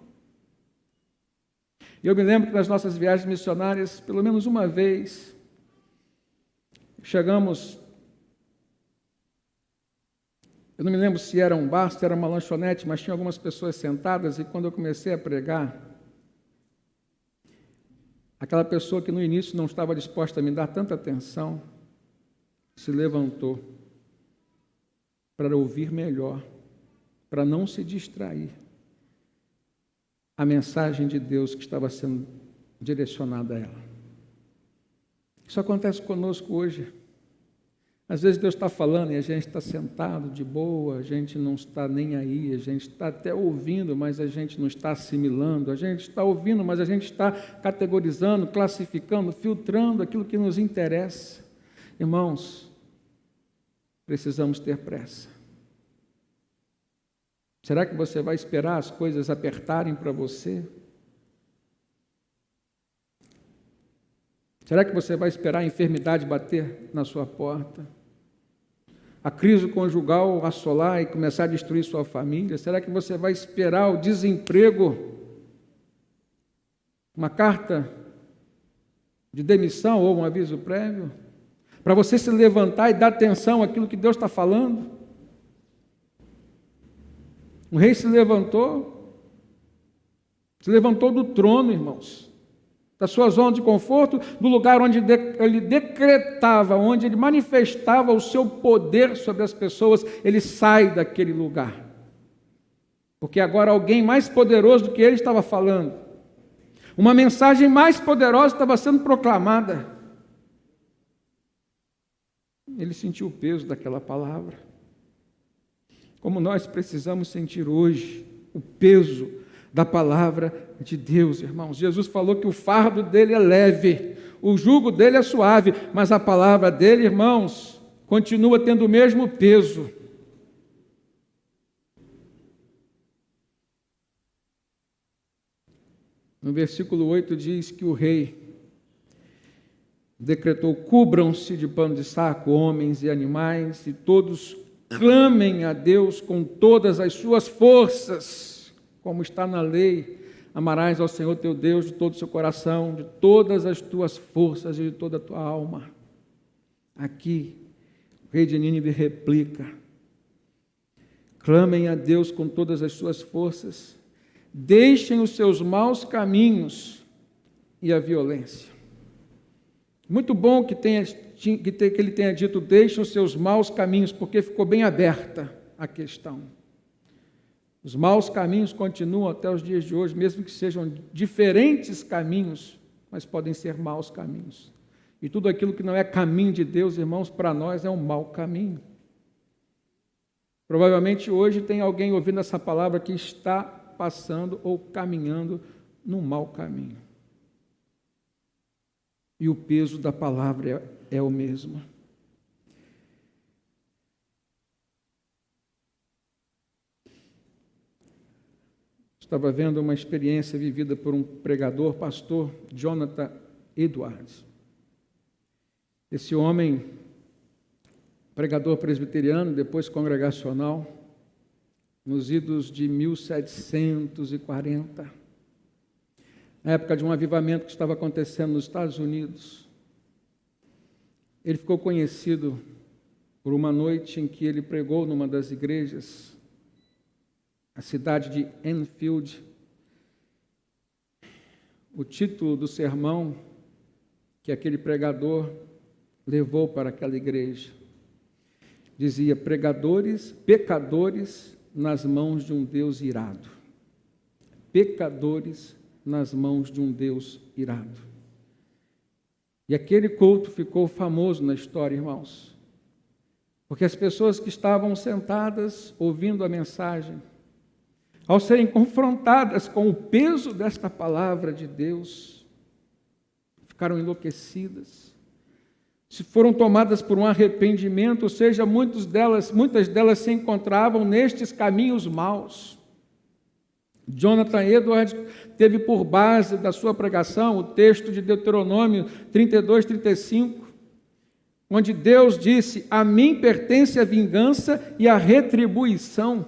Eu me lembro que nas nossas viagens missionárias, pelo menos uma vez, chegamos, eu não me lembro se era um bar, se era uma lanchonete, mas tinha algumas pessoas sentadas, e quando eu comecei a pregar, aquela pessoa que no início não estava disposta a me dar tanta atenção, se levantou para ouvir melhor, para não se distrair a mensagem de Deus que estava sendo direcionada a ela. Isso acontece conosco hoje. Às vezes Deus está falando e a gente está sentado de boa, a gente não está nem aí, a gente está até ouvindo, mas a gente não está assimilando, a gente está ouvindo, mas a gente está categorizando, classificando, filtrando aquilo que nos interessa. Irmãos, precisamos ter pressa. Será que você vai esperar as coisas apertarem para você? Será que você vai esperar a enfermidade bater na sua porta? A crise conjugal assolar e começar a destruir sua família? Será que você vai esperar o desemprego? Uma carta de demissão ou um aviso prévio? Para você se levantar e dar atenção àquilo que Deus está falando? O rei se levantou do trono, irmãos, da sua zona de conforto, do lugar onde ele decretava, onde ele manifestava o seu poder sobre as pessoas. Ele sai daquele lugar, porque agora alguém mais poderoso do que ele estava falando, uma mensagem mais poderosa estava sendo proclamada. Ele sentiu o peso daquela palavra, como nós precisamos sentir hoje o peso da palavra de Deus, irmãos. Jesus falou que o fardo dele é leve, o jugo dele é suave, mas a palavra dele, irmãos, continua tendo o mesmo peso. No versículo 8 diz que o rei decretou: cubram-se de pano de saco, homens e animais, e todos clamem a Deus com todas as suas forças, como está na lei: amarás ao Senhor teu Deus de todo o seu coração, de todas as tuas forças e de toda a tua alma. Aqui, o rei de Nínive replica: clamem a Deus com todas as suas forças, deixem os seus maus caminhos e a violência. Muito bom que ele tenha dito: deixem os seus maus caminhos, porque ficou bem aberta a questão. Os maus caminhos continuam até os dias de hoje, mesmo que sejam diferentes caminhos, mas podem ser maus caminhos. E tudo aquilo que não é caminho de Deus, irmãos, para nós é um mau caminho. Provavelmente hoje tem alguém ouvindo essa palavra que está passando ou caminhando num mau caminho. E o peso da palavra é o mesmo. Estava vendo uma experiência vivida por um pregador, pastor Jonathan Edwards. Esse homem pregador presbiteriano, depois congregacional, nos idos de 1740, na época de um avivamento que estava acontecendo nos Estados Unidos. Ele ficou conhecido por uma noite em que ele pregou numa das igrejas, a cidade de Enfield. O título do sermão que aquele pregador levou para aquela igreja dizia: pecadores nas mãos de um Deus irado. Pecadores nas mãos de um Deus irado. E aquele culto ficou famoso na história, irmãos, porque as pessoas que estavam sentadas ouvindo a mensagem, ao serem confrontadas com o peso desta palavra de Deus, ficaram enlouquecidas, se foram tomadas por um arrependimento, ou seja, muitas delas se encontravam nestes caminhos maus. Jonathan Edwards teve por base da sua pregação o texto de Deuteronômio 32, 35, onde Deus disse: a mim pertence a vingança e a retribuição.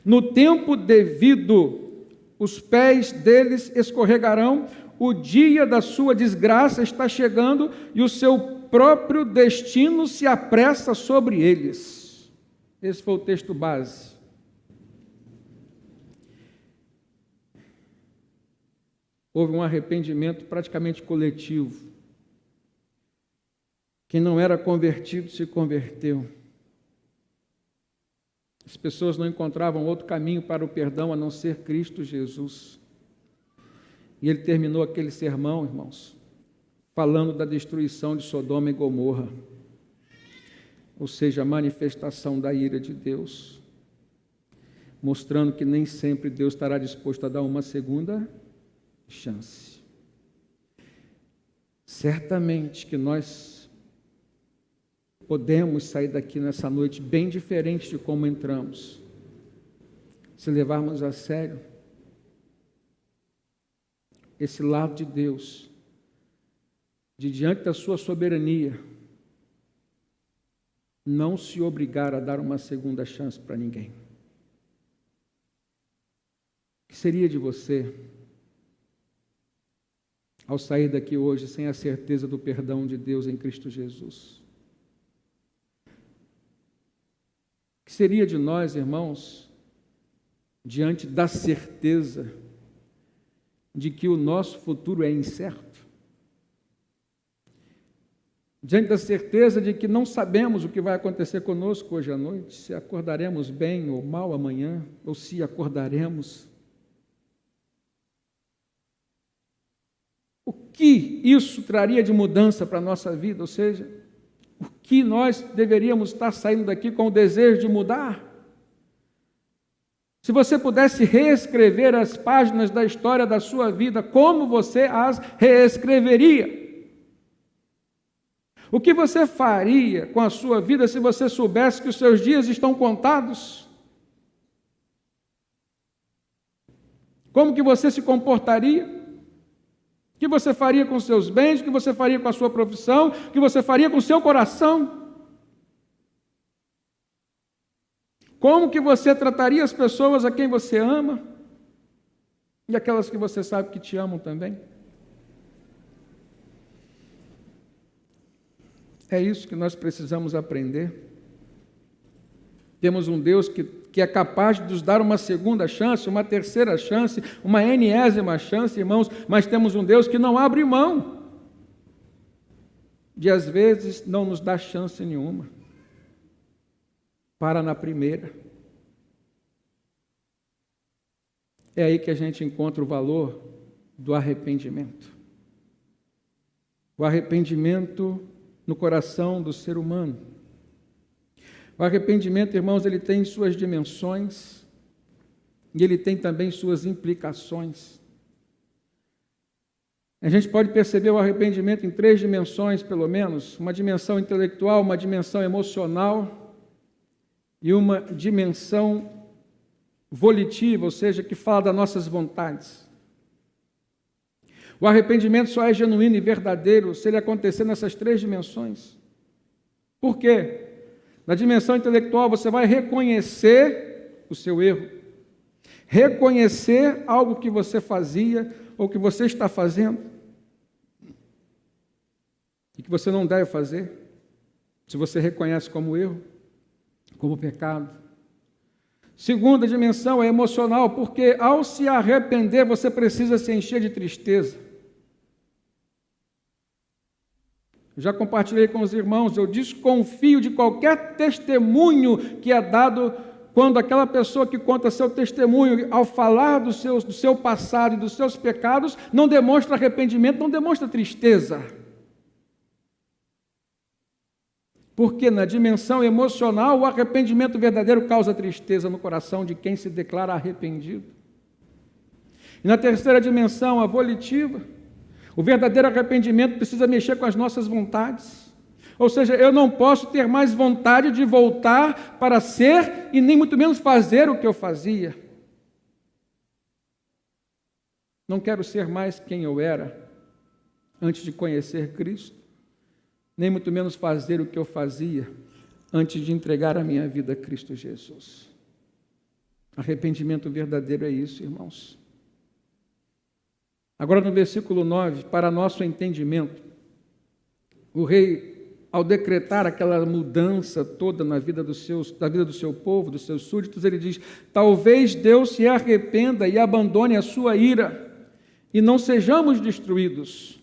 No tempo devido, os pés deles escorregarão, o dia da sua desgraça está chegando e o seu próprio destino se apressa sobre eles. Esse foi o texto base. Houve um arrependimento praticamente coletivo. Quem não era convertido se converteu. As pessoas não encontravam outro caminho para o perdão a não ser Cristo Jesus. E ele terminou aquele sermão, irmãos, falando da destruição de Sodoma e Gomorra, ou seja, a manifestação da ira de Deus, mostrando que nem sempre Deus estará disposto a dar uma segunda chance. Certamente que nós podemos sair daqui nessa noite bem diferente de como entramos, se levarmos a sério esse lado de Deus, de diante da sua soberania, não se obrigar a dar uma segunda chance para ninguém. O que seria de você ao sair daqui hoje sem a certeza do perdão de Deus em Cristo Jesus? O que seria de nós, irmãos, diante da certeza de que o nosso futuro é incerto? Diante da certeza de que não sabemos o que vai acontecer conosco hoje à noite, se acordaremos bem ou mal amanhã, ou se acordaremos. O que isso traria de mudança para a nossa vida? Ou seja, o que nós deveríamos estar saindo daqui com o desejo de mudar? Se você pudesse reescrever as páginas da história da sua vida, como você as reescreveria? O que você faria com a sua vida se você soubesse que os seus dias estão contados? Como que você se comportaria? O que você faria com os seus bens? O que você faria com a sua profissão? O que você faria com o seu coração? Como que você trataria as pessoas a quem você ama? E aquelas que você sabe que te amam também? É isso que nós precisamos aprender. Temos um Deus que é capaz de nos dar uma segunda chance, uma terceira chance, uma enésima chance, irmãos, mas temos um Deus que não abre mão de, às vezes, não nos dar chance nenhuma. Para na primeira. É aí que a gente encontra o valor do arrependimento. O arrependimento no coração do ser humano. O arrependimento, irmãos, ele tem suas dimensões e ele tem também suas implicações. A gente pode perceber o arrependimento em 3 dimensões, pelo menos: uma dimensão intelectual, uma dimensão emocional e uma dimensão volitiva, ou seja, que fala das nossas vontades. O arrependimento só é genuíno e verdadeiro se ele acontecer nessas 3 dimensões. Por quê? Na dimensão intelectual, você vai reconhecer o seu erro, reconhecer algo que você fazia ou que você está fazendo e que você não deve fazer, se você reconhece como erro, como pecado. Segunda dimensão é emocional, porque ao se arrepender, você precisa se encher de tristeza. Já compartilhei com os irmãos, eu desconfio de qualquer testemunho que é dado quando aquela pessoa que conta seu testemunho, ao falar do seu passado e dos seus pecados, não demonstra arrependimento, não demonstra tristeza. Porque na dimensão emocional, o arrependimento verdadeiro causa tristeza no coração de quem se declara arrependido. E na terceira dimensão, a volitiva, o verdadeiro arrependimento precisa mexer com as nossas vontades. Ou seja, eu não posso ter mais vontade de voltar para ser e nem muito menos fazer o que eu fazia. Não quero ser mais quem eu era antes de conhecer Cristo, nem muito menos fazer o que eu fazia antes de entregar a minha vida a Cristo Jesus. Arrependimento verdadeiro é isso, irmãos. Agora no versículo 9, para nosso entendimento, o rei, ao decretar aquela mudança toda na vida da vida do seu povo, dos seus súditos, ele diz: talvez Deus se arrependa e abandone a sua ira, e não sejamos destruídos.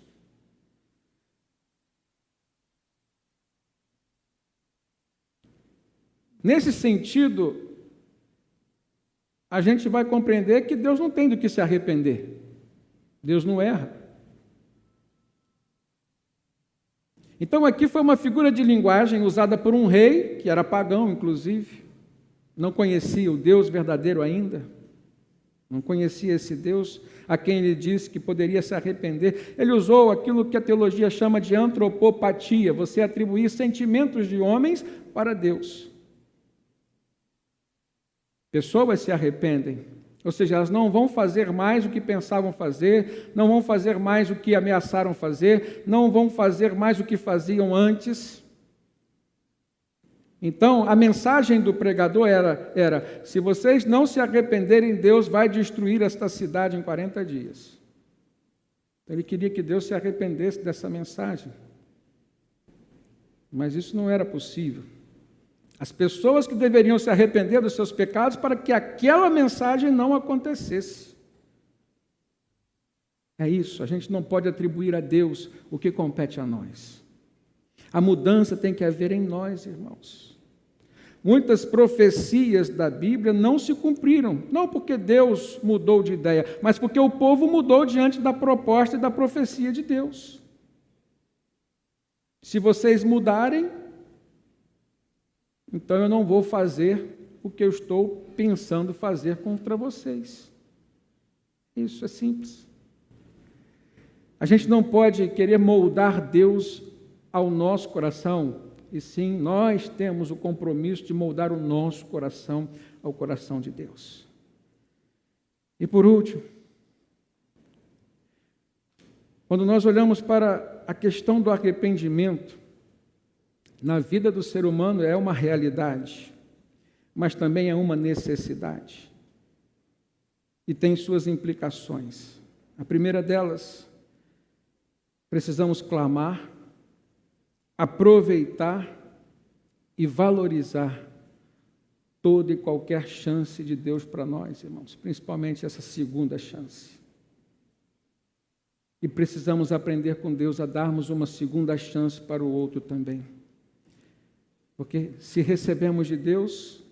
Nesse sentido, a gente vai compreender que Deus não tem do que se arrepender. Deus não erra. Então aqui foi uma figura de linguagem usada por um rei, que era pagão, inclusive, não conhecia o Deus verdadeiro ainda, não conhecia esse Deus a quem ele disse que poderia se arrepender. Ele usou aquilo que a teologia chama de antropopatia, você atribuir sentimentos de homens para Deus. Pessoas se arrependem, ou seja, elas não vão fazer mais o que pensavam fazer, não vão fazer mais o que ameaçaram fazer, não vão fazer mais o que faziam antes. Então, a mensagem do pregador era: se vocês não se arrependerem, Deus vai destruir esta cidade em 40 dias. Ele queria que Deus se arrependesse dessa mensagem, mas isso não era possível. As pessoas que deveriam se arrepender dos seus pecados para que aquela mensagem não acontecesse. É isso, a gente não pode atribuir a Deus o que compete a nós. A mudança tem que haver em nós, irmãos. Muitas profecias da Bíblia não se cumpriram, não porque Deus mudou de ideia, mas porque o povo mudou diante da proposta e da profecia de Deus. Se vocês mudarem, então eu não vou fazer o que eu estou pensando fazer contra vocês. Isso é simples. A gente não pode querer moldar Deus ao nosso coração, e sim, nós temos o compromisso de moldar o nosso coração ao coração de Deus. E por último, quando nós olhamos para a questão do arrependimento, na vida do ser humano é uma realidade, mas também é uma necessidade. E tem suas implicações. A primeira delas, precisamos clamar, aproveitar e valorizar toda e qualquer chance de Deus para nós, irmãos, principalmente essa segunda chance. E precisamos aprender com Deus a darmos uma segunda chance para o outro também. Porque se recebemos de Deus,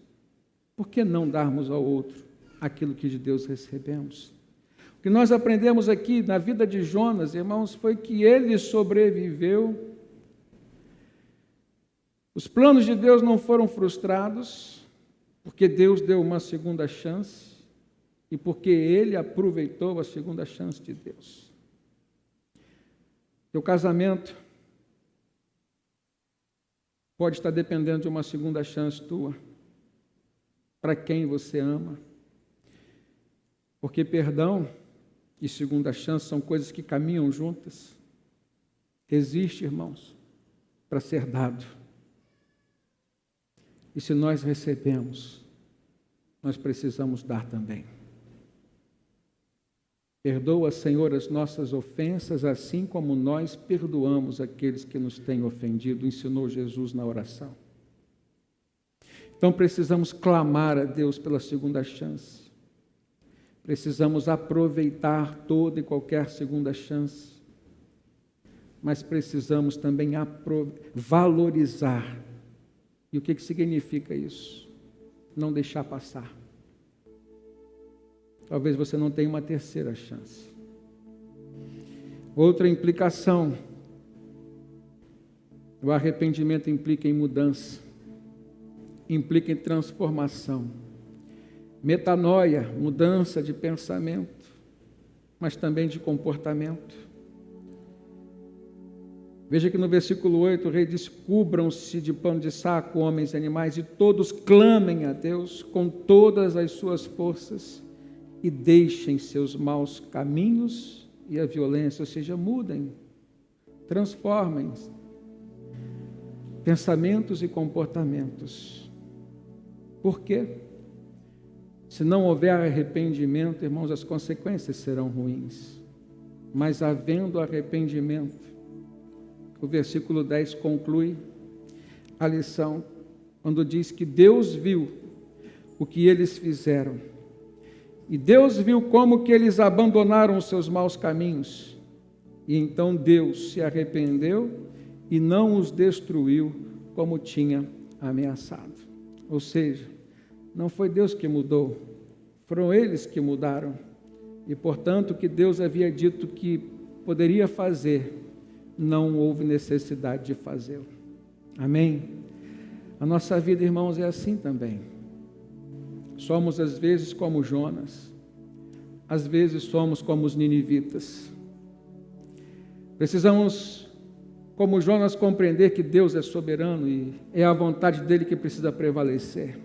por que não darmos ao outro aquilo que de Deus recebemos? O que nós aprendemos aqui na vida de Jonas, irmãos, foi que ele sobreviveu. Os planos de Deus não foram frustrados, porque Deus deu uma segunda chance e porque ele aproveitou a segunda chance de Deus. Teu casamento pode estar dependendo de uma segunda chance tua, para quem você ama. Porque perdão e segunda chance são coisas que caminham juntas. Existe, irmãos, para ser dado. E se nós recebemos, nós precisamos dar também. Perdoa, Senhor, as nossas ofensas, assim como nós perdoamos aqueles que nos têm ofendido, ensinou Jesus na oração. Então precisamos clamar a Deus pela segunda chance. Precisamos aproveitar toda e qualquer segunda chance. Mas precisamos também valorizar. E o que significa isso? Não deixar passar. Talvez você não tenha uma terceira chance. Outra implicação. O arrependimento implica em mudança. Implica em transformação. Metanoia, mudança de pensamento, mas também de comportamento. Veja que no versículo 8 o rei diz: cubram-se de pano de saco, homens e animais, e todos clamem a Deus com todas as suas forças, e deixem seus maus caminhos e a violência, ou seja, mudem, transformem pensamentos e comportamentos. Por quê? Se não houver arrependimento, irmãos, as consequências serão ruins. Mas havendo arrependimento, o versículo 10 conclui a lição, quando diz que Deus viu o que eles fizeram. E Deus viu como que eles abandonaram os seus maus caminhos. E então Deus se arrependeu e não os destruiu como tinha ameaçado. Ou seja, não foi Deus que mudou, foram eles que mudaram. E, portanto, o que Deus havia dito que poderia fazer, não houve necessidade de fazê-lo. Amém? A nossa vida, irmãos, é assim também. Somos, às vezes, como Jonas. Às vezes, somos como os ninivitas. Precisamos, como Jonas, compreender que Deus é soberano e é a vontade dele que precisa prevalecer.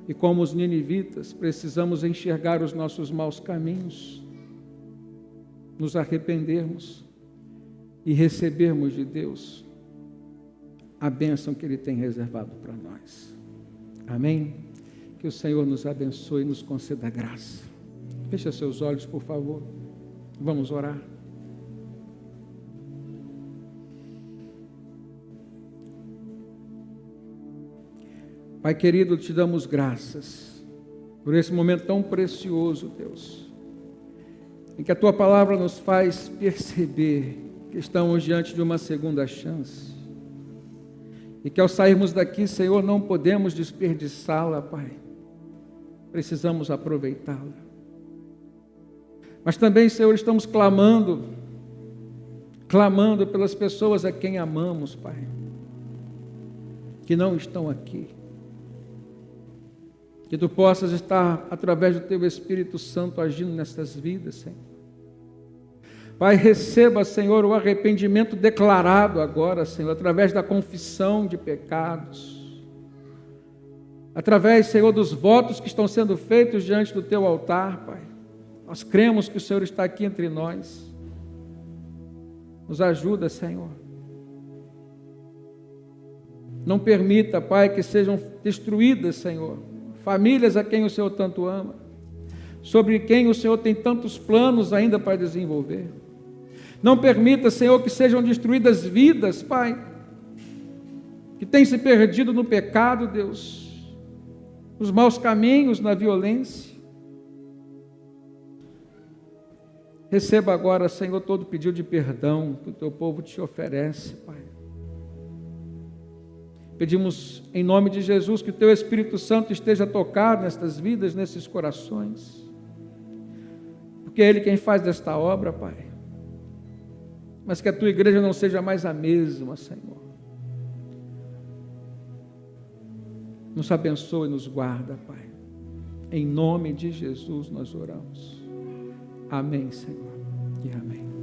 E como os ninivitas, precisamos enxergar os nossos maus caminhos, nos arrependermos e recebermos de Deus a bênção que Ele tem reservado para nós. Amém? Que o Senhor nos abençoe e nos conceda graça. Feche seus olhos, por favor. Vamos orar. Pai querido, te damos graças por esse momento tão precioso, Deus, em que a Tua palavra nos faz perceber que estamos diante de uma segunda chance e que ao sairmos daqui, Senhor, não podemos desperdiçá-la, Pai, precisamos aproveitá-la. Mas também, Senhor, estamos clamando pelas pessoas a quem amamos, Pai, que não estão aqui. Que Tu possas estar, através do Teu Espírito Santo, agindo nessas vidas, Senhor. Pai, receba, Senhor, o arrependimento declarado agora, Senhor, através da confissão de pecados. Através, Senhor, dos votos que estão sendo feitos diante do Teu altar, Pai. Nós cremos que o Senhor está aqui entre nós. Nos ajuda, Senhor. Não permita, Pai, que sejam destruídas, Senhor, famílias a quem o Senhor tanto ama, sobre quem o Senhor tem tantos planos ainda para desenvolver. Não permita, Senhor, que sejam destruídas vidas, Pai, que têm se perdido no pecado, Deus, nos maus caminhos, na violência. Receba agora, Senhor, todo pedido de perdão que o Teu povo te oferece, Pai. Pedimos em nome de Jesus que o Teu Espírito Santo esteja tocado nestas vidas, nesses corações, porque é Ele quem faz desta obra, Pai. Mas que a Tua igreja não seja mais a mesma, Senhor. Nos abençoe e nos guarda, Pai. Em nome de Jesus nós oramos. Amém, Senhor, e amém.